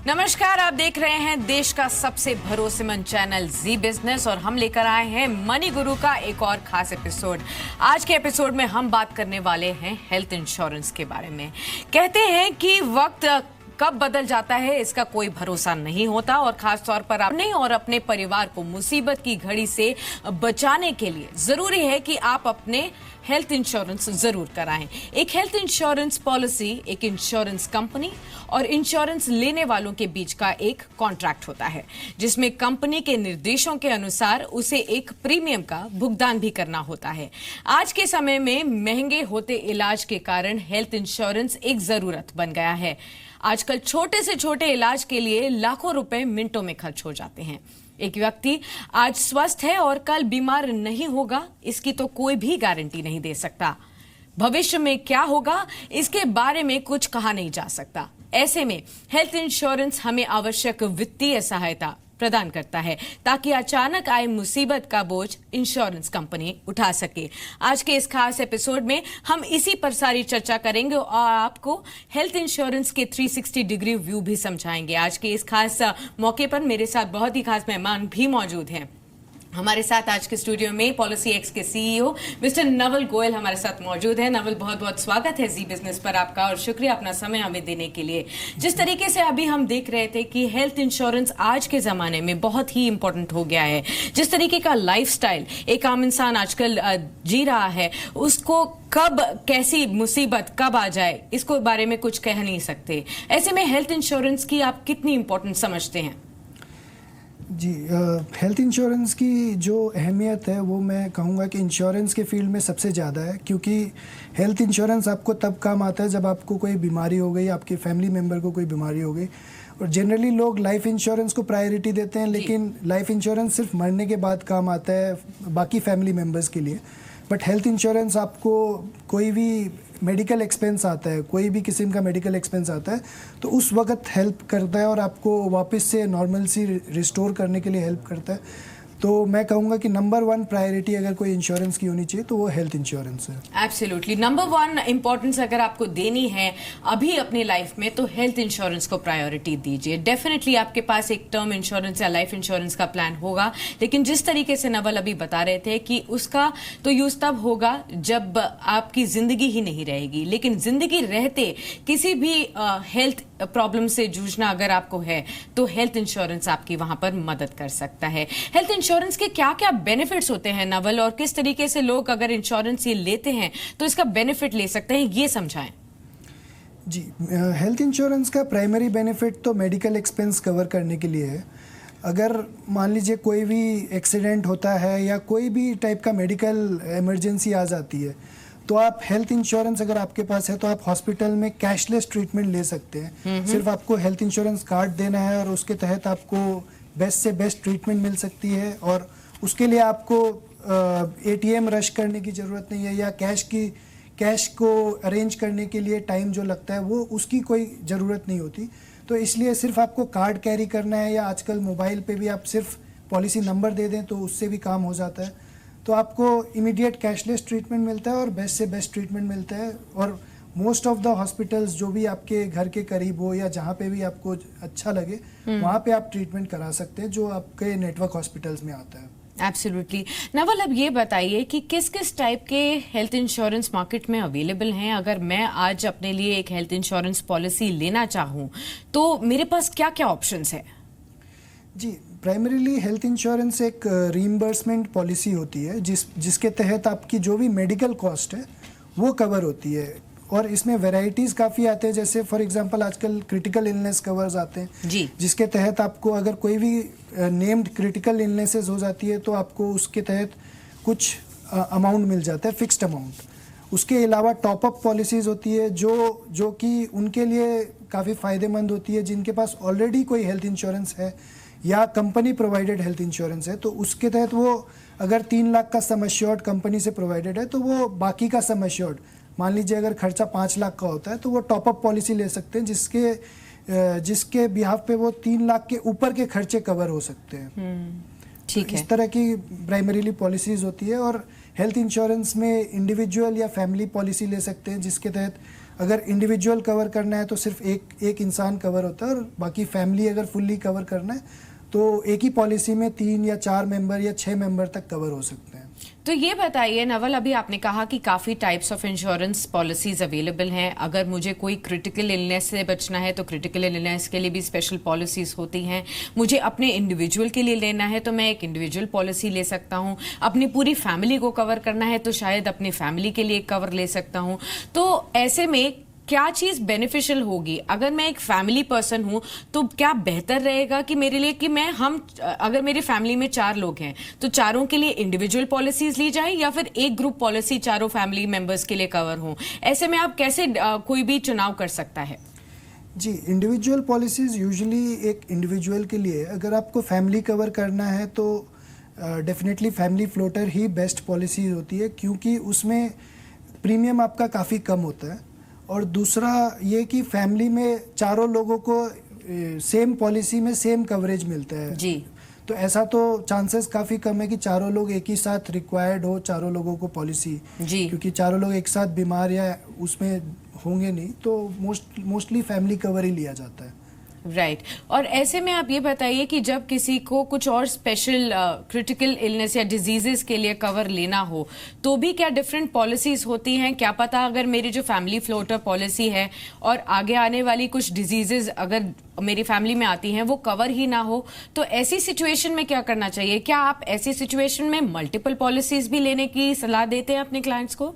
नमस्कार, आप देख रहे हैं देश का सबसे भरोसेमंद चैनल जी बिजनेस और हम लेकर आए हैं मनी गुरु का एक और खास एपिसोड। आज के एपिसोड में हम बात करने वाले हैं हेल्थ इंश्योरेंस के बारे में। कहते हैं कि वक्त कब बदल जाता है इसका कोई भरोसा नहीं होता और खास तौर पर अपने और अपने परिवार को मुसीबत की घड़ी से बचाने के लिए जरूरी है कि आप अपने हेल्थ इंश्योरेंस जरूर कराएं। एक हेल्थ इंश्योरेंस पॉलिसी एक इंश्योरेंस कंपनी और इंश्योरेंस लेने वालों के बीच का एक कॉन्ट्रैक्ट होता है, जिसमें कंपनी के निर्देशों के अनुसार उसे एक प्रीमियम का भुगतान भी करना होता है। आज के समय में महंगे होते इलाज के कारण हेल्थ इंश्योरेंस एक जरूरत बन गया है। आजकल छोटे से छोटे इलाज के लिए लाखों रुपए मिनटों में खर्च हो जाते हैं। एक व्यक्ति आज स्वस्थ है और कल बीमार नहीं होगा, इसकी तो कोई भी गारंटी नहीं दे सकता। भविष्य में क्या होगा इसके बारे में कुछ कहा नहीं जा सकता। ऐसे में हेल्थ इंश्योरेंस हमें आवश्यक वित्तीय सहायता प्रदान करता है ताकि अचानक आए मुसीबत का बोझ इंश्योरेंस कंपनी उठा सके। आज के इस खास एपिसोड में हम इसी पर सारी चर्चा करेंगे और आपको हेल्थ इंश्योरेंस के 360 डिग्री व्यू भी समझाएंगे। आज के इस खास मौके पर मेरे साथ बहुत ही खास मेहमान भी मौजूद हैं। हमारे साथ आज के स्टूडियो में पॉलिसी एक्स के सीईओ मिस्टर नवल गोयल हमारे साथ मौजूद है। नवल, बहुत बहुत स्वागत है जी बिजनेस पर आपका और शुक्रिया अपना समय हमें देने के लिए। जिस तरीके से अभी हम देख रहे थे कि हेल्थ इंश्योरेंस आज के जमाने में बहुत ही इंपॉर्टेंट हो गया है, जिस तरीके का लाइफस्टाइल एक आम इंसान आजकल जी रहा है, उसको कब कैसी मुसीबत कब आ जाए इसको बारे में कुछ कह नहीं सकते। ऐसे में हेल्थ इंश्योरेंस की आप कितनी इंपॉर्टेंट समझते हैं? जी, हेल्थ इंश्योरेंस की जो अहमियत है वो मैं कहूँगा कि इंश्योरेंस के फील्ड में सबसे ज़्यादा है, क्योंकि हेल्थ इंश्योरेंस आपको तब काम आता है जब आपको कोई बीमारी हो गई, आपके फैमिली मेम्बर को कोई बीमारी हो गई। और जनरली लोग लाइफ इंश्योरेंस को प्रायोरिटी देते हैं, लेकिन लाइफ इंश्योरेंस सिर्फ मरने के बाद काम आता है बाकी फैमिली मेम्बर्स के लिए। बट हेल्थ इंश्योरेंस आपको कोई भी मेडिकल एक्सपेंस आता है, कोई भी किस्म का मेडिकल एक्सपेंस आता है तो उस वक्त हेल्प करता है और आपको वापस से नॉर्मल सी रिस्टोर करने के लिए हेल्प करता है। तो मैं कहूँगा कि नंबर 1 प्रायोरिटी अगर कोई इंश्योरेंस की होनी चाहिए तो वो हेल्थ इंश्योरेंस है। एब्सोल्युटली, नंबर 1 इंपॉर्टेंस अगर आपको देनी है अभी अपनी लाइफ में तो हेल्थ इंश्योरेंस को प्रायोरिटी दीजिए। डेफिनेटली आपके पास एक टर्म इंश्योरेंस या लाइफ इंश्योरेंस का प्लान होगा, लेकिन जिस तरीके से नवल अभी बता रहे थे कि उसका तो यूज तब होगा जब आपकी जिंदगी ही नहीं रहेगी, लेकिन जिंदगी रहते किसी भी हेल्थ प्रॉब्लम से जूझना अगर आपको है तो हेल्थ इंश्योरेंस आपकी वहां पर मदद कर सकता है। हेल्थ इंश्योरेंस के क्या क्या बेनिफिट्स होते हैं नवल, और किस तरीके से लोग अगर इंश्योरेंस ये लेते हैं तो इसका बेनिफिट ले सकते हैं, ये समझाएं। जी, हेल्थ इंश्योरेंस का प्राइमरी बेनिफिट तो मेडिकल एक्सपेंस कवर करने के लिए है। अगर मान लीजिए कोई भी एक्सीडेंट होता है या कोई भी टाइप का मेडिकल इमरजेंसी आ जाती है तो आप हेल्थ इंश्योरेंस अगर आपके पास है तो आप हॉस्पिटल में कैशलेस ट्रीटमेंट ले सकते हैं। सिर्फ आपको हेल्थ इंश्योरेंस कार्ड देना है और उसके तहत आपको बेस्ट से बेस्ट ट्रीटमेंट मिल सकती है और उसके लिए आपको एटीएम रश करने की ज़रूरत नहीं है या कैश को अरेंज करने के लिए टाइम जो लगता है वो उसकी कोई ज़रूरत नहीं होती। तो इसलिए सिर्फ आपको कार्ड कैरी करना है या आजकल मोबाइल पे भी आप सिर्फ पॉलिसी नंबर दे दें तो उससे भी काम हो जाता है। तो आपको इमीडिएट कैशलेस ट्रीटमेंट मिलता है और बेस्ट से बेस्ट ट्रीटमेंट मिलता है। और मोस्ट ऑफ द हॉस्पिटल्स जो भी आपके घर के करीब हो या जहाँ पे भी आपको अच्छा लगे वहाँ पे आप ट्रीटमेंट करा सकते हैं जो आपके नेटवर्क हॉस्पिटल्स में आता है। एब्सोल्युटली। नवल, अब ये बताइए कि किस किस टाइप के हेल्थ इंश्योरेंस मार्केट में अवेलेबल हैं। अगर मैं आज अपने लिए एक हेल्थ इंश्योरेंस पॉलिसी लेना चाहूँ तो मेरे पास क्या क्या ऑप्शंस है? जी, प्राइमरीली हेल्थ इंश्योरेंस एक रीइंबर्समेंट पॉलिसी होती है जिसके तहत आपकी जो भी मेडिकल कॉस्ट है वो कवर होती है। और इसमें वैरायटीज़ काफ़ी आते हैं, जैसे फॉर एग्जांपल आजकल क्रिटिकल इलनेस कवर्स आते हैं जी, जिसके तहत आपको अगर कोई भी नेम्ड क्रिटिकल इलनेसेस हो जाती है तो आपको उसके तहत कुछ अमाउंट मिल जाता है, फिक्स्ड अमाउंट। उसके अलावा टॉप अप पॉलिसीज़ होती है जो कि उनके लिए काफ़ी फ़ायदेमंद होती है, जिनके पास ऑलरेडी कोई हेल्थ इंश्योरेंस है या कंपनी प्रोवाइडेड हेल्थ इंश्योरेंस है। तो उसके तहत वो अगर 3 लाख का सम एश्योर्ड कंपनी से प्रोवाइडेड है तो वो बाकी का सम एश्योर्ड, मान लीजिए अगर खर्चा 5 लाख का होता है तो वो टॉप अप पॉलिसी ले सकते हैं जिसके बिहाफ पे वो 3 लाख के ऊपर के खर्चे कवर हो सकते हैं। ठीक है। इस तरह की प्राइमरीली पॉलिसीज होती है। और हेल्थ इंश्योरेंस में इंडिविजुअल या फैमिली पॉलिसी ले सकते हैं जिसके तहत अगर इंडिविजुअल कवर करना है तो सिर्फ एक इंसान कवर होता है, और बाकी फैमिली अगर फुल्ली कवर करना है तो एक ही पॉलिसी में 3 या 4 मेंबर या 6 मेंबर तक कवर हो सकते हैं। तो ये बताइए नवल, अभी आपने कहा कि काफ़ी types of insurance policies available हैं। अगर मुझे कोई क्रिटिकल इलनेस से बचना है तो क्रिटिकल इलनेस के लिए भी स्पेशल पॉलिसीज होती हैं। मुझे अपने इंडिविजुअल के लिए लेना है तो मैं एक इंडिविजुअल पॉलिसी ले सकता हूँ। अपनी पूरी फैमिली को कवर करना है तो शायद अपनी फैमिली के लिए कवर ले सकता हूँ। तो ऐसे में क्या चीज बेनिफिशियल होगी? अगर मैं एक फैमिली पर्सन हूं तो क्या बेहतर रहेगा कि मेरे लिए कि अगर मेरी फैमिली में 4 लोग हैं तो चारों के लिए इंडिविजुअल पॉलिसीज ली जाए, या फिर एक ग्रुप पॉलिसी चारों फैमिली मेंबर्स के लिए कवर हो? ऐसे में आप कैसे कोई भी चुनाव कर सकता है? जी, इंडिविजुअल पॉलिसीज यूजुअली एक इंडिविजुअल के लिए, अगर आपको फैमिली कवर करना है तो डेफिनेटली फैमिली फ्लोटर ही बेस्ट पॉलिसी होती है, क्योंकि उसमें प्रीमियम आपका काफ़ी कम होता है। और दूसरा ये कि फैमिली में चारों लोगों को सेम पॉलिसी में सेम कवरेज मिलता है जी। तो ऐसा तो चांसेस काफ़ी कम है कि चारों लोग एक ही साथ रिक्वायर्ड हो चारों लोगों को पॉलिसी जी, क्योंकि चारों लोग एक साथ बीमार या उसमें होंगे नहीं, तो मोस्टली फैमिली कवर ही लिया जाता है। राइट और ऐसे में आप ये बताइए कि जब किसी को कुछ और स्पेशल क्रिटिकल इलनेस या डिजीजेस के लिए कवर लेना हो तो भी क्या डिफरेंट पॉलिसीज होती हैं? क्या पता अगर मेरी जो फैमिली फ्लोटर पॉलिसी है और आगे आने वाली कुछ डिजीजेस अगर मेरी फैमिली में आती हैं वो कवर ही ना हो, तो ऐसी सिचुएशन में क्या करना चाहिए? क्या आप ऐसी सिचुएशन में मल्टीपल पॉलिसीज भी लेने की सलाह देते हैं अपने क्लाइंट्स को?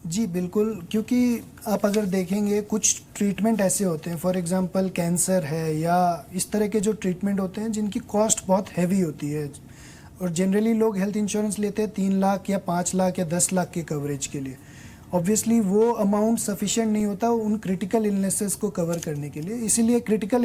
जी बिल्कुल, क्योंकि आप अगर देखेंगे कुछ ट्रीटमेंट ऐसे होते हैं, फॉर एग्जांपल कैंसर है या इस तरह के जो ट्रीटमेंट होते हैं जिनकी कॉस्ट बहुत हैवी होती है, और जनरली लोग हेल्थ इंश्योरेंस लेते हैं 3 लाख या 5 लाख या 10 लाख के कवरेज के लिए। ऑब्वियसली वो अमाउंट सफिशिएंट नहीं होता उन क्रिटिकल इलनेसेस को कवर करने के लिए, इसीलिए क्रिटिकल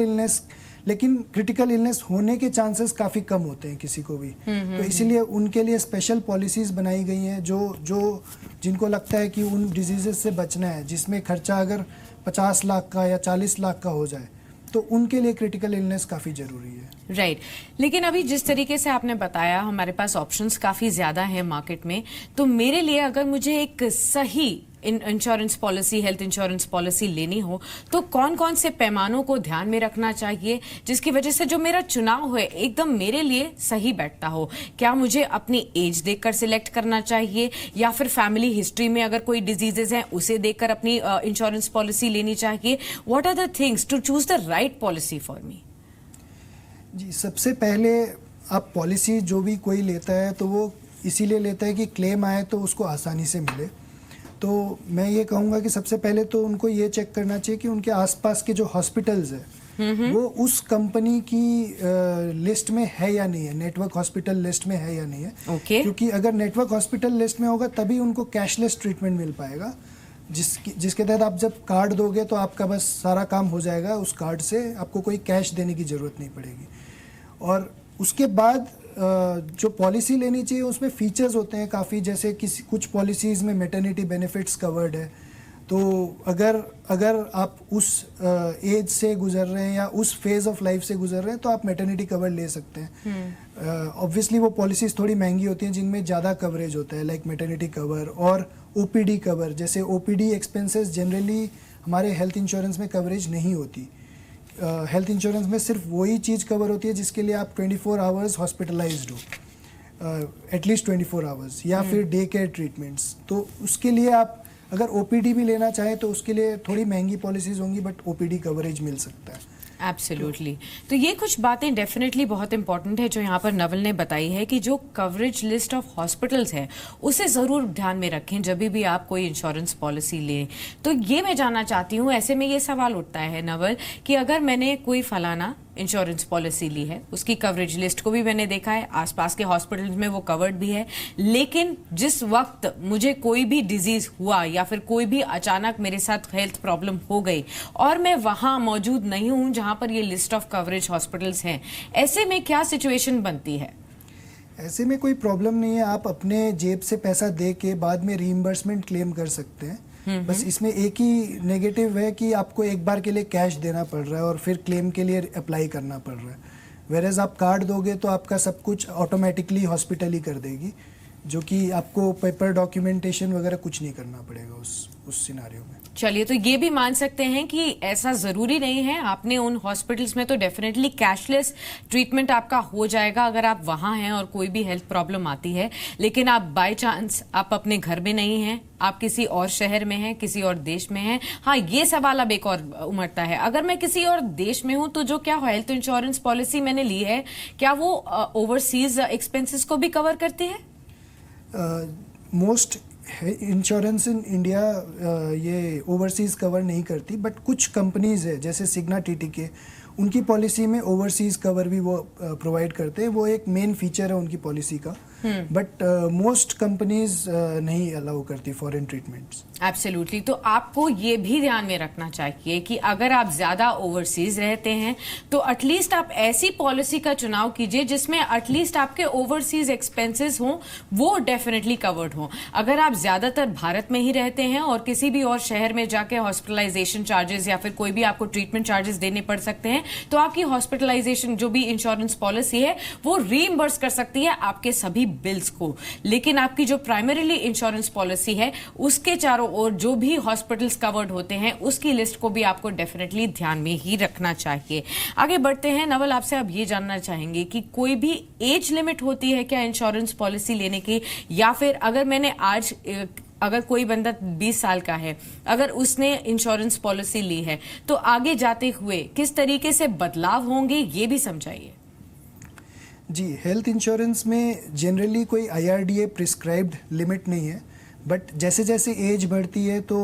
इलनेस होने के चांसेस काफ़ी कम होते हैं किसी को भी, तो इसीलिए उनके लिए स्पेशल पॉलिसीज बनाई गई हैं जो जिनको लगता है कि उन डिजीजेस से बचना है जिसमें खर्चा अगर 50 लाख का या 40 लाख का हो जाए तो उनके लिए क्रिटिकल इलनेस काफ़ी ज़रूरी है। राइट लेकिन अभी जिस तरीके से आपने बताया हमारे पास ऑप्शंस काफ़ी ज़्यादा हैं मार्केट में, तो मेरे लिए अगर मुझे एक सही insurance policy, health insurance policy लेनी हो तो कौन कौन से पैमानों को ध्यान में रखना चाहिए जिसकी वजह से जो मेरा चुनाव है एकदम मेरे लिए सही बैठता हो? क्या मुझे अपनी एज देखकर सिलेक्ट करना चाहिए, या फिर फैमिली हिस्ट्री में अगर कोई डिजीजेज हैं उसे देखकर अपनी इंश्योरेंस पॉलिसी लेनी चाहिए? What are the things to choose the right policy for me? जी, सबसे पहले आप पॉलिसी जो भी कोई लेता है तो वो इसीलिए लेता है कि क्लेम आए तो उसको आसानी से मिले। तो मैं ये कहूँगा कि सबसे पहले तो उनको ये चेक करना चाहिए कि उनके आसपास के जो हॉस्पिटल्स है वो उस कंपनी की लिस्ट में है या नहीं है, नेटवर्क हॉस्पिटल लिस्ट में है या नहीं है। क्योंकि अगर नेटवर्क हॉस्पिटल लिस्ट में होगा तभी उनको कैशलेस ट्रीटमेंट मिल पाएगा, जिसके तहत आप जब कार्ड दोगे तो आपका बस सारा काम हो जाएगा, उस कार्ड से आपको कोई कैश देने की ज़रूरत नहीं पड़ेगी। और उसके बाद जो पॉलिसी लेनी चाहिए उसमें फीचर्स होते हैं काफ़ी, जैसे कुछ पॉलिसीज़ में मैटरनिटी बेनिफिट्स कवर्ड है, तो अगर आप उस एज से गुजर रहे हैं या उस फेज़ ऑफ लाइफ से गुजर रहे हैं तो आप मैटरनिटी कवर ले सकते हैं। ऑब्वियसली वो पॉलिसीज़ थोड़ी महंगी होती हैं जिनमें ज़्यादा कवरेज होता है, लाइक मैटरनिटी कवर और ओपीडी कवर। जैसे ओपीडी एक्सपेंसेस जनरली हमारे हेल्थ इंश्योरेंस में कवरेज नहीं होती। हेल्थ इंश्योरेंस में सिर्फ वही चीज़ कवर होती है जिसके लिए आप 24 आवर्स हॉस्पिटलाइज्ड हो, एटलीस्ट 24 आवर्स, या फिर डे केयर ट्रीटमेंट्स। तो उसके लिए आप अगर ओपीडी भी लेना चाहें तो उसके लिए थोड़ी महंगी पॉलिसीज होंगी, बट ओपीडी कवरेज मिल सकता है। एब्सोल्युटली। तो ये कुछ बातें डेफिनेटली बहुत इंपॉर्टेंट है जो यहाँ पर नवल ने बताई है कि जो कवरेज लिस्ट ऑफ हॉस्पिटल्स है उसे ज़रूर ध्यान में रखें जब भी आप कोई इंश्योरेंस पॉलिसी लें। तो ये मैं जानना चाहती हूँ, ऐसे में ये सवाल उठता है नवल कि अगर मैंने कोई फलाना इंश्योरेंस पॉलिसी ली है, उसकी कवरेज लिस्ट को भी मैंने देखा है, आसपास के हॉस्पिटल्स में वो कवर्ड भी है, लेकिन जिस वक्त मुझे कोई भी डिजीज हुआ या फिर कोई भी अचानक मेरे साथ हेल्थ प्रॉब्लम हो गई और मैं वहां मौजूद नहीं हूं जहां पर ये लिस्ट ऑफ कवरेज हॉस्पिटल्स हैं, ऐसे में क्या सिचुएशन बनती है? ऐसे में कोई प्रॉब्लम नहीं है, आप अपने जेब से पैसा दे के बाद में रीइंबर्समेंट क्लेम कर सकते हैं। बस इसमें एक ही नेगेटिव है कि आपको एक बार के लिए कैश देना पड़ रहा है और फिर क्लेम के लिए अप्लाई करना पड़ रहा है। वेरेज आप कार्ड दोगे तो आपका सब कुछ ऑटोमेटिकली हॉस्पिटल ही कर देगी, जो कि आपको पेपर डॉक्यूमेंटेशन वगैरह कुछ नहीं करना पड़ेगा उस सिनारियो में। चलिए, तो ये भी मान सकते हैं कि ऐसा जरूरी नहीं है। आपने उन हॉस्पिटल्स में तो डेफिनेटली कैशलेस ट्रीटमेंट आपका हो जाएगा अगर आप वहां हैं और कोई भी हेल्थ प्रॉब्लम आती है, लेकिन आप बाय चांस आप अपने घर में नहीं हैं, आप किसी और शहर में हैं, किसी और देश में हैं। हाँ, ये सवाल अब एक और उमड़ता है, अगर मैं किसी और देश में हूं तो जो क्या हेल्थ इंश्योरेंस पॉलिसी मैंने ली है, क्या वो ओवरसीज एक्सपेंसेस को भी कवर करती है? मोस्ट इंश्योरेंस इन इंडिया ये ओवरसीज़ कवर नहीं करती, बट कुछ कंपनीज है जैसे सिग्ना टीटीके, उनकी पॉलिसी में ओवरसीज़ कवर भी वो प्रोवाइड करते हैं। वो एक मेन फीचर है उनकी पॉलिसी का, बट मोस्ट कंपनीज नहीं अलाउ करती फॉरेन ट्रीटमेंट्स। एब्सोल्युटली। तो आपको ये भी ध्यान में रखना चाहिए कि अगर आप ज्यादा ओवरसीज रहते हैं तो एटलीस्ट आप ऐसी पॉलिसी का चुनाव कीजिए जिसमें एटलीस्ट आपके ओवरसीज एक्सपेंसेस हों, वो डेफिनेटली कवर्ड हों। अगर आप ज्यादातर भारत में ही रहते हैं और किसी भी और शहर में जाके हॉस्पिटलाइजेशन चार्जेस या फिर कोई भी आपको ट्रीटमेंट चार्जेस देने पड़ सकते हैं, तो आपकी हॉस्पिटलाइजेशन जो भी इंश्योरेंस पॉलिसी है वो रीइंबर्स कर सकती है आपके सभी बिल्स को। लेकिन आपकी जो प्राइमरीली इंश्योरेंस पॉलिसी है उसके चारों ओर जो भी हॉस्पिटल्स कवर्ड होते हैं उसकी लिस्ट को भी आपको डेफिनेटली ध्यान में ही रखना चाहिए। आगे बढ़ते हैं। नवल, आपसे अब ये जानना चाहेंगे कि कोई भी एज लिमिट होती है क्या इंश्योरेंस पॉलिसी लेने की, या फिर अगर मैंने आज अगर कोई बंदा 20 साल का है, अगर उसने इंश्योरेंस पॉलिसी ली है तो आगे जाते हुए किस तरीके से बदलाव होंगे, ये भी समझाइए। जी, हेल्थ इंश्योरेंस में जनरली कोई IRDA प्रिस्क्राइब्ड लिमिट नहीं है, बट जैसे जैसे एज बढ़ती है तो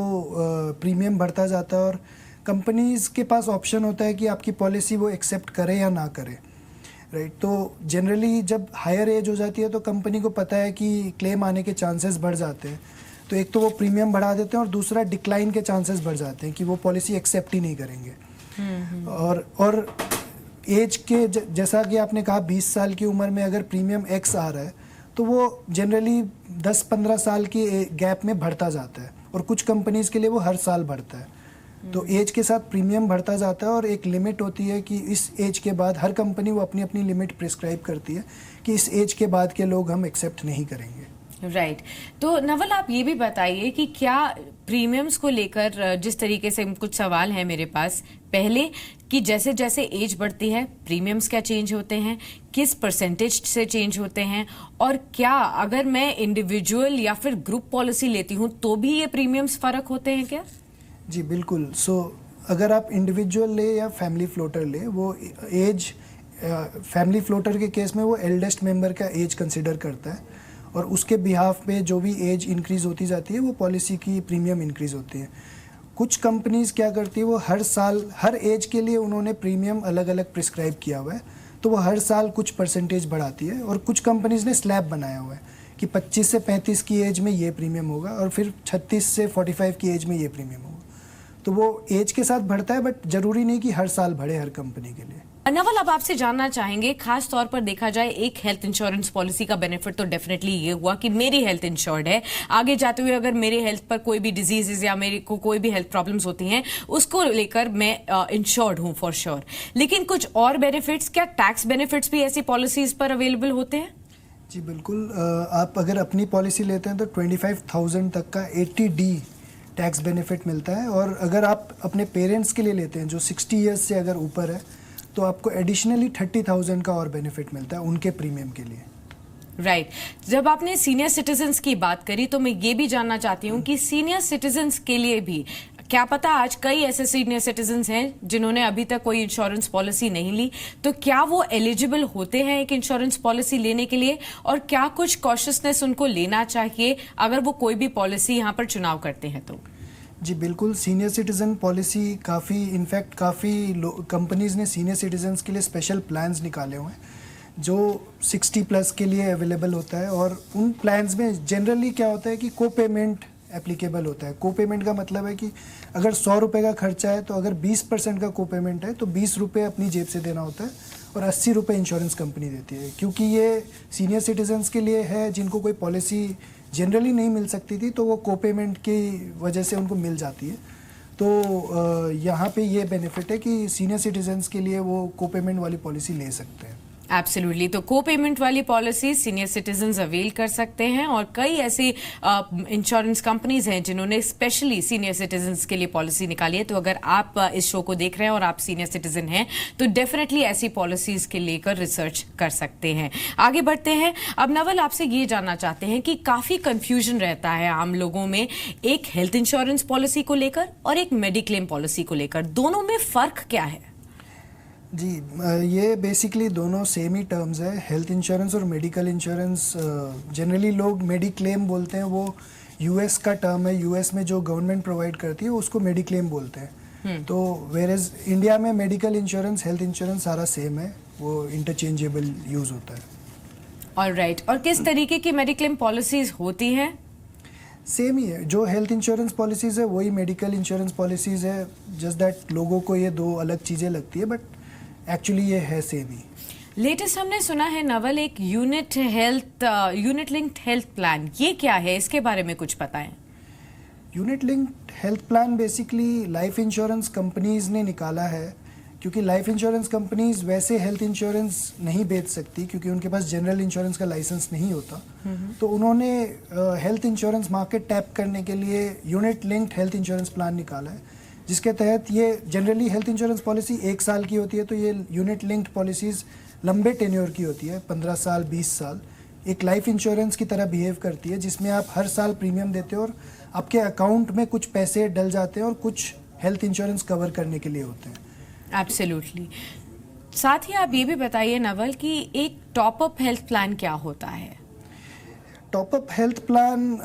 प्रीमियम बढ़ता जाता है और कंपनीज़ के पास ऑप्शन होता है कि आपकी पॉलिसी वो एक्सेप्ट करे या ना करे, राइट। तो जनरली जब हायर एज हो जाती है तो कंपनी को पता है कि क्लेम आने के चांसेस बढ़ जाते हैं, तो एक तो वो प्रीमियम बढ़ा देते हैं और दूसरा डिक्लाइन के चांसेस बढ़ जाते हैं कि वो पॉलिसी एक्सेप्ट ही नहीं करेंगे। और एज के जैसा कि आपने कहा 20 साल की उम्र में अगर प्रीमियम X आ रहा है तो वो जनरली 10-15 साल की गैप में बढ़ता जाता है, और कुछ कंपनीज के लिए वो हर साल बढ़ता है। तो एज के साथ प्रीमियम बढ़ता जाता है और एक लिमिट होती है कि इस एज के बाद हर कंपनी वो अपनी अपनी लिमिट प्रिस्क्राइब करती है कि इस एज के बाद के लोग हम एक्सेप्ट नहीं करेंगे। राइट। तो नवल, आप ये भी बताइए कि क्या प्रीमियम्स को लेकर जिस तरीके से कुछ सवाल हैं मेरे पास, पहले कि जैसे जैसे एज बढ़ती है प्रीमियम्स क्या चेंज होते हैं, किस परसेंटेज से चेंज होते हैं, और क्या अगर मैं इंडिविजुअल या फिर ग्रुप पॉलिसी लेती हूँ तो भी ये प्रीमियम्स फर्क होते हैं क्या? जी बिल्कुल। अगर आप इंडिविजुअल ले या फैमिली फ्लोटर ले, वो एज फैमिली फ्लोटर के केस में वो एल्डेस्ट मेंबर का एज कंसिडर करता है और उसके बिहाफ पे जो भी एज इंक्रीज होती जाती है वो पॉलिसी की प्रीमियम इंक्रीज होती है। कुछ कंपनीज क्या करती है, वो हर साल हर एज के लिए उन्होंने प्रीमियम अलग अलग प्रिस्क्राइब किया हुआ है, तो वो हर साल कुछ परसेंटेज बढ़ाती है। और कुछ कंपनीज ने स्लैब बनाया हुआ है कि 25 से 35 की एज में ये प्रीमियम होगा और फिर 36 से 45 की एज में ये प्रीमियम होगा। तो वो एज के साथ बढ़ता है, बट जरूरी नहीं कि हर साल बढ़े हर कंपनी के लिए। नवल, अब आपसे जानना चाहेंगे, खास तौर पर देखा जाए एक हेल्थ इंश्योरेंस पॉलिसी का बेनिफिट तो डेफिनेटली ये हुआ कि मेरी हेल्थ इंश्योर्ड है, आगे जाते हुए अगर मेरे हेल्थ पर कोई भी डिजीजेज या मेरे को कोई भी हेल्थ प्रॉब्लम्स होती हैं उसको लेकर मैं इंश्योर्ड हूं फॉर श्योर। लेकिन कुछ और बेनिफिट्स, क्या टैक्स बेनिफिट्स भी ऐसी पॉलिसीज पर अवेलेबल होते हैं? जी बिल्कुल। आप अगर अपनी पॉलिसी लेते हैं तो 25,000 तक का 80D टैक्स बेनिफिट मिलता है, और अगर आप अपने पेरेंट्स के लिए लेते हैं जो 60 ईयर्स से अगर ऊपर है तो आपको एडिशनली 30,000 का और बेनिफिट मिलता है उनके प्रीमियम के लिए। राइट। जब आपने सीनियर सिटीजन्स की बात करी तो मैं ये भी जानना चाहती हूँ कि सीनियर सिटीजन्स के लिए भी, क्या पता आज कई ऐसे सीनियर सिटीजन्स हैं जिन्होंने अभी तक कोई इंश्योरेंस पॉलिसी नहीं ली, तो क्या वो एलिजिबल होते हैं एक इंश्योरेंस पॉलिसी लेने के लिए, और क्या कुछ कॉशियसनेस उनको लेना चाहिए अगर वो कोई भी पॉलिसी यहाँ पर चुनाव करते हैं तो? जी बिल्कुल। सीनियर सिटीज़न पॉलिसी इनफैक्ट काफ़ी कंपनीज़ ने सीनियर सिटीजन्स के लिए स्पेशल प्लान्स निकाले हुए हैं जो 60 प्लस के लिए अवेलेबल होता है, और उन प्लान्स में जनरली क्या होता है कि को पेमेंट एप्लीकेबल होता है। को पेमेंट का मतलब है कि अगर 100 रुपये का खर्चा है तो अगर 20% का को पेमेंट है तो 20 रुपये अपनी जेब से देना होता है और 80 रुपये इंश्योरेंस कंपनी देती है। क्योंकि ये सीनियर सिटीजन्स के लिए है जिनको कोई पॉलिसी जनरली नहीं मिल सकती थी, तो वो को पेमेंट की वजह से उनको मिल जाती है। तो यहाँ पे ये बेनिफिट है कि सीनियर सिटीजन्स के लिए वो को पेमेंट वाली पॉलिसी ले सकते हैं। एब्सोल्युटली। तो को पेमेंट वाली पॉलिसी सीनियर सिटीजन्स अवेल कर सकते हैं और कई ऐसी इंश्योरेंस कंपनीज हैं जिन्होंने स्पेशली सीनियर सिटीजन्स के लिए पॉलिसी निकाली है। तो अगर आप इस शो को देख रहे हैं और आप सीनियर सिटीजन हैं तो डेफिनेटली ऐसी पॉलिसीज के लेकर रिसर्च कर सकते हैं। आगे बढ़ते हैं। अब नवल, आपसे ये जानना चाहते हैं कि काफी कंफ्यूजन रहता है आम लोगों में एक हेल्थ इंश्योरेंस पॉलिसी को लेकर और एक मेडिक्लेम पॉलिसी को लेकर, दोनों में फर्क क्या है? जी, ये बेसिकली दोनों सेम ही टर्म्स है। हेल्थ इंश्योरेंस और मेडिकल इंश्योरेंस जनरली लोग मेडिक्लेम बोलते हैं, वो यूएस का टर्म है। यूएस में जो गवर्नमेंट प्रोवाइड करती है उसको मेडिक्लेम बोलते हैं। तो वेरेज इंडिया में मेडिकल इंश्योरेंस, हेल्थ इंश्योरेंस सारा सेम है, वो इंटरचेंजेबल यूज़ होता है। ऑलराइट। और किस तरीके की मेडिक्लेम पॉलिसीज होती हैं? सेम ही है, जो हेल्थ इंश्योरेंस पॉलिसीज़ है वही मेडिकल इंश्योरेंस पॉलिसीज़ है। जस्ट दैट लोगों को ये दो अलग चीज़ें लगती है, बट एक्चुअली ये है सेम ही। लेटेस्ट हमने सुना है नवल एक यूनिट लिंक्ड हेल्थ प्लान, ये क्या है, इसके बारे में कुछ बताएं। Unit linked health plan basically life insurance companies ने निकाला है, क्योंकि लाइफ इंश्योरेंस कंपनीज वैसे हेल्थ इंश्योरेंस नहीं बेच सकती क्योंकि उनके पास जनरल इंश्योरेंस का लाइसेंस नहीं होता। तो उन्होंने हेल्थ इंश्योरेंस मार्केट टैप करने के लिए unit linked health insurance plan निकाला है, जिसके तहत ये जनरली हेल्थ इंश्योरेंस पॉलिसी 1 साल की होती है, तो ये यूनिट लिंक्ड पॉलिसीज़ लंबे टेन्योर की होती है, 15 साल 20 साल। एक लाइफ इंश्योरेंस की तरह बिहेव करती है, जिसमें आप हर साल प्रीमियम देते हो और आपके अकाउंट में कुछ पैसे डल जाते हैं और कुछ हेल्थ इंश्योरेंस कवर करने के लिए होते हैं। एब्सोल्युटली। साथ ही आप ये भी बताइए नवल कि एक टॉपअप हेल्थ प्लान क्या होता है? टॉपअप हेल्थ प्लान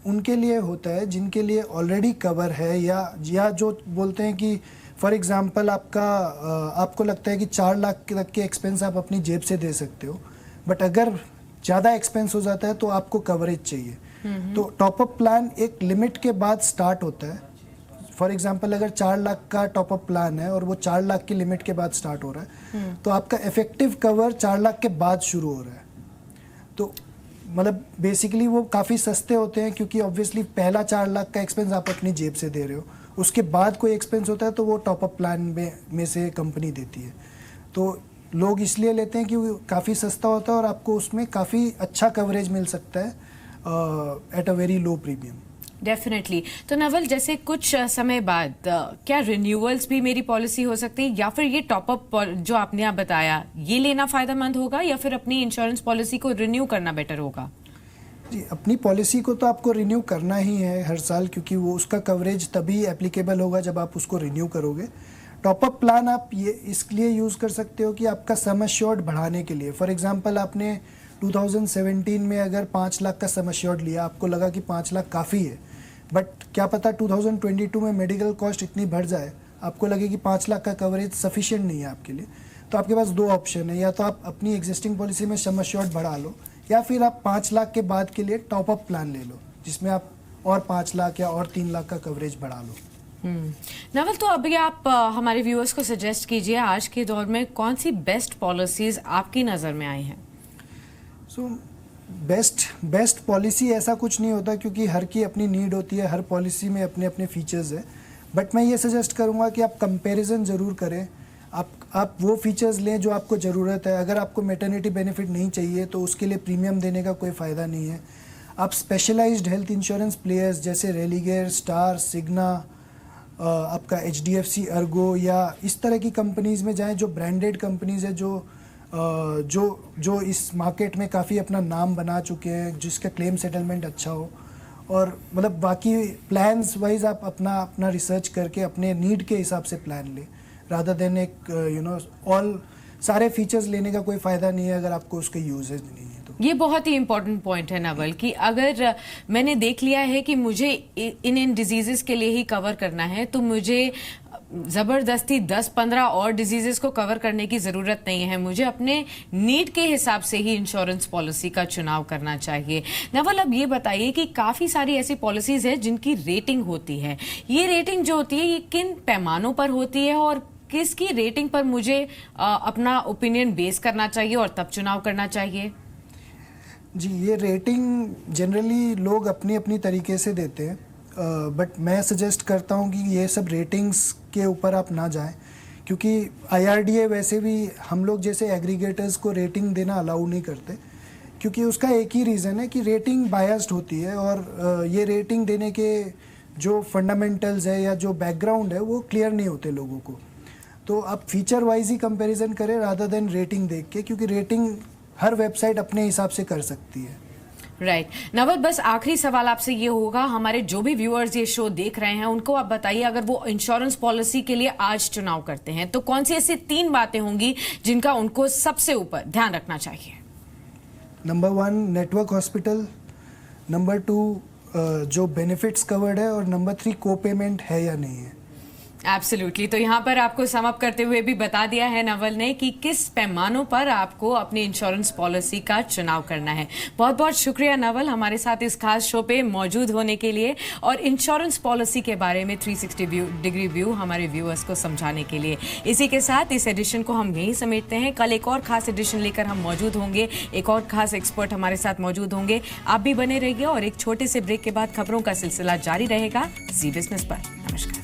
उनके लिए होता है जिनके लिए ऑलरेडी कवर है, या जो बोलते हैं कि फॉर एग्जांपल आपको लगता है कि 4 लाख तक के एक्सपेंस आप अपनी जेब से दे सकते हो, बट अगर ज़्यादा एक्सपेंस हो जाता है तो आपको कवरेज चाहिए। तो टॉपअप प्लान एक लिमिट के बाद स्टार्ट होता है। फॉर एग्जांपल अगर 4 लाख का टॉपअप प्लान है और वो 4 लाख की लिमिट के बाद स्टार्ट हो रहा है, तो आपका इफेक्टिव कवर 4 लाख के बाद शुरू हो रहा है। तो मतलब बेसिकली वो काफ़ी सस्ते होते हैं, क्योंकि ऑब्वियसली पहला 4 लाख का एक्सपेंस आप अपनी जेब से दे रहे हो, उसके बाद कोई एक्सपेंस होता है तो वो टॉपअप प्लान में से कंपनी देती है। तो लोग इसलिए लेते हैं कि वो काफ़ी सस्ता होता है और आपको उसमें काफ़ी अच्छा कवरेज मिल सकता है at a very low premium. Definitely. तो नवल, जैसे कुछ समय बाद क्या रिन्यूअल्स भी मेरी पॉलिसी हो सकती है, या फिर ये टॉपअप जो आपने आप बताया ये लेना फायदेमंद होगा, या फिर अपनी इंश्योरेंस पॉलिसी को रिन्यू करना बेटर होगा? जी, अपनी पॉलिसी को तो आपको रिन्यू करना ही है हर साल, क्योंकि वो उसका कवरेज तभी एप्लीकेबल होगा जब आप उसको रिन्यू करोगे। टॉपअप प्लान आप ये इसलिए यूज़ कर सकते हो कि आपका सम एश्योर्ड बढ़ाने के लिए। फॉर एग्जांपल आपने 2017 में अगर 5 लाख का सम एश्योर्ड लिया, आपको लगा कि 5 लाख काफ़ी है, बट क्या पता 2022 में मेडिकल कॉस्ट इतनी बढ़ जाए, आपको लगे कि 5 लाख का कवरेज सफिशिएंट नहीं है आपके लिए। तो आपके पास 2 ऑप्शन है, या तो आप अपनी एग्जिस्टिंग पॉलिसी में सम एश्योर्ड बढ़ा लो, या फिर आप 5 लाख के बाद के लिए टॉपअप प्लान ले लो, जिसमें आप और 5 लाख या और 3 लाख का कवरेज बढ़ा लो। नवल, तो अभी आप हमारे व्यूअर्स को सजेस्ट कीजिए आज के दौर में कौन सी बेस्ट पॉलिसीज आपकी नज़र में आई हैं? सो बेस्ट पॉलिसी ऐसा कुछ नहीं होता, क्योंकि हर की अपनी नीड होती है, हर पॉलिसी में अपने अपने फीचर्स है। बट मैं ये सजेस्ट करूँगा कि आप कंपैरिजन ज़रूर करें। आप वो फीचर्स लें जो आपको ज़रूरत है। अगर आपको मैटरनिटी बेनिफिट नहीं चाहिए तो उसके लिए प्रीमियम देने का कोई फ़ायदा नहीं है। आप स्पेशलाइज्ड हेल्थ इंश्योरेंस प्लेयर्स जैसे रेलिगेयर, स्टार, सिग्ना, आपका HDFC अर्गो या इस तरह की कंपनीज़ में जाएं जो ब्रांडेड कंपनीज़ है, जो इस मार्केट में काफ़ी अपना नाम बना चुके हैं, जिसका क्लेम सेटलमेंट अच्छा हो। और मतलब बाकी प्लान्स वाइज आप अपना रिसर्च करके अपने नीड के हिसाब से प्लान लें, रादर देन एक ऑल सारे फीचर्स लेने का कोई फ़ायदा नहीं है अगर आपको उसके यूजेज नहीं है तो। ये बहुत ही इंपॉर्टेंट पॉइंट है नवल कि अगर मैंने देख लिया है कि मुझे इन डिजीजेस के लिए ही कवर करना है, तो मुझे जबरदस्ती 10-15 और डिजीजेस को कवर करने की जरूरत नहीं है। मुझे अपने नीड के हिसाब से ही इंश्योरेंस पॉलिसी का चुनाव करना चाहिए। नवल, अब ये बताइए कि काफी सारी ऐसी पॉलिसीज है जिनकी रेटिंग होती है। ये रेटिंग जो होती है ये किन पैमानों पर होती है और किसकी रेटिंग पर मुझे अपना ओपिनियन बेस करना चाहिए और तब चुनाव करना चाहिए? जी, ये रेटिंग जनरली लोग अपनी अपनी तरीके से देते हैं, बट मैं सजेस्ट करता हूँ कि ये सब रेटिंग्स के ऊपर आप ना जाएं, क्योंकि IRDA वैसे भी हम लोग जैसे एग्रीगेटर्स को रेटिंग देना अलाउ नहीं करते, क्योंकि उसका एक ही रीज़न है कि रेटिंग बायस्ड होती है और ये रेटिंग देने के जो फंडामेंटल्स है या जो बैकग्राउंड है वो क्लियर नहीं होते लोगों को। तो अब फीचर वाइज ही कंपैरिजन करें रादर देन रेटिंग देख के, क्योंकि रेटिंग हर वेबसाइट अपने हिसाब से कर सकती है। राइट नवल, बस आखिरी सवाल आपसे ये होगा, हमारे जो भी व्यूअर्स ये शो देख रहे हैं उनको आप बताइए, अगर वो इंश्योरेंस पॉलिसी के लिए आज चुनाव करते हैं तो कौन सी ऐसी 3 बातें होंगी जिनका उनको सबसे ऊपर ध्यान रखना चाहिए? नंबर 1 नेटवर्क हॉस्पिटल, नंबर 2 जो बेनिफिट्स कवर्ड है, और नंबर 3 को पेमेंट है या नहीं है। एब्सोल्युटली। तो यहाँ पर आपको सम अप करते हुए भी बता दिया है नवल ने कि किस पैमानों पर आपको अपनी इंश्योरेंस पॉलिसी का चुनाव करना है। बहुत बहुत शुक्रिया नवल, हमारे साथ इस खास शो पे मौजूद होने के लिए और इंश्योरेंस पॉलिसी के बारे में 360 डिग्री व्यू हमारे व्यूअर्स को समझाने के लिए। इसी के साथ इस एडिशन को हम यहीं समेटते हैं। कल एक और खास एडिशन लेकर हम मौजूद होंगे, एक और खास एक्सपर्ट हमारे साथ मौजूद होंगे। आप भी बने रहिए और एक छोटे से ब्रेक के बाद खबरों का सिलसिला जारी रहेगा जी बिजनेस पर। नमस्कार।